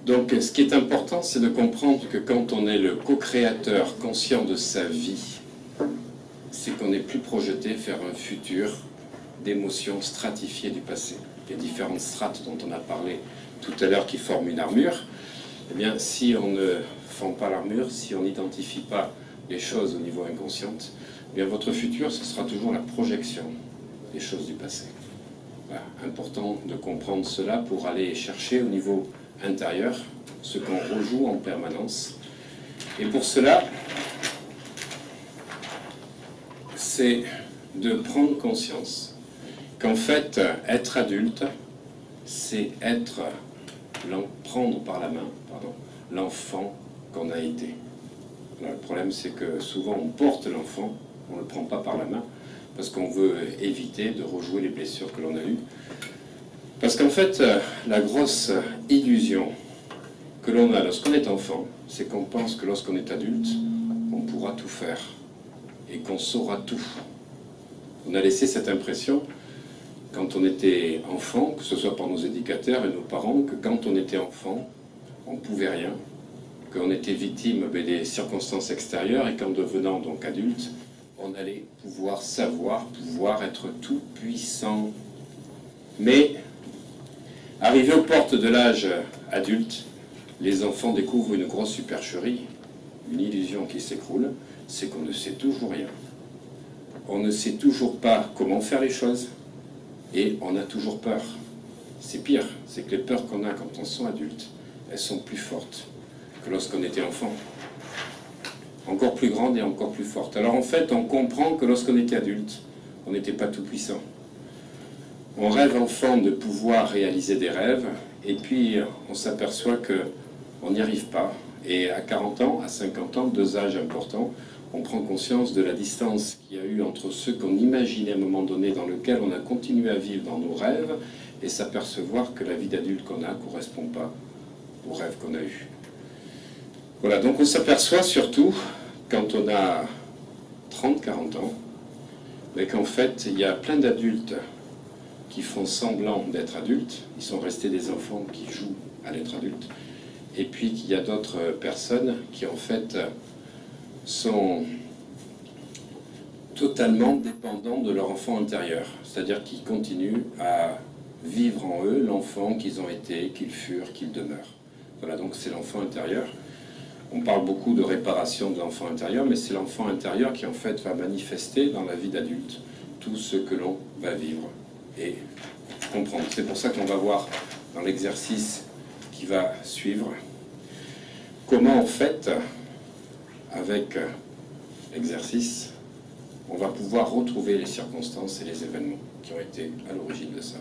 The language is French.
Donc, ce qui est important, c'est de comprendre que quand on est le co-créateur conscient de sa vie, c'est qu'on n'est plus projeté vers un futur d'émotions stratifiées du passé. Les différentes strates dont on a parlé tout à l'heure qui forment une armure, eh bien, si on ne forme pas l'armure, si on n'identifie pas les choses au niveau inconscient, eh bien, votre futur, ce sera toujours la projection des choses du passé. Voilà, important de comprendre cela pour aller chercher au niveau intérieur ce qu'on rejoue en permanence. Et pour cela, c'est de prendre conscience qu'en fait, être adulte, c'est prendre par la main l'enfant qu'on a été. Alors, le problème, c'est que souvent, on porte l'enfant, on ne le prend pas par la main, parce qu'on veut éviter de rejouer les blessures que l'on a eues. Parce qu'en fait, la grosse illusion que l'on a lorsqu'on est enfant, c'est qu'on pense que lorsqu'on est adulte, on pourra tout faire et qu'on saura tout. On a laissé cette impression, quand on était enfant, que ce soit par nos éducateurs et nos parents, que quand on était enfant, on ne pouvait rien, qu'on était victime des circonstances extérieures et qu'en devenant donc adulte, on allait pouvoir savoir, pouvoir être tout puissant. Mais, arrivé aux portes de l'âge adulte, les enfants découvrent une grosse supercherie, une illusion qui s'écroule, c'est qu'on ne sait toujours rien. On ne sait toujours pas comment faire les choses et on a toujours peur. C'est pire, c'est que les peurs qu'on a quand on est adulte, elles sont plus fortes que lorsqu'on était enfant. Encore plus grandes et encore plus fortes. Alors en fait, on comprend que lorsqu'on était adulte, on n'était pas tout puissant. On rêve enfant de pouvoir réaliser des rêves, et puis on s'aperçoit qu'on n'y arrive pas. Et à 40 ans, à 50 ans, deux âges importants, on prend conscience de la distance qu'il y a eu entre ce qu'on imaginait à un moment donné, dans lequel on a continué à vivre dans nos rêves, et s'apercevoir que la vie d'adulte qu'on a ne correspond pas aux rêves qu'on a eus. Voilà, donc on s'aperçoit surtout, quand on a 30-40 ans, mais qu'en fait, il y a plein d'adultes qui font semblant d'être adultes, ils sont restés des enfants qui jouent à l'être adulte, et puis qu'il y a d'autres personnes qui en fait sont totalement dépendants de leur enfant intérieur, c'est-à-dire qu'ils continuent à vivre en eux l'enfant qu'ils ont été, qu'ils furent, qu'ils demeurent. Voilà, donc c'est l'enfant intérieur. On parle beaucoup de réparation de l'enfant intérieur, mais c'est l'enfant intérieur qui en fait va manifester dans la vie d'adulte tout ce que l'on va vivre et comprendre. C'est pour ça qu'on va voir dans l'exercice qui va suivre comment en fait, avec l'exercice, on va pouvoir retrouver les circonstances et les événements qui ont été à l'origine de ça.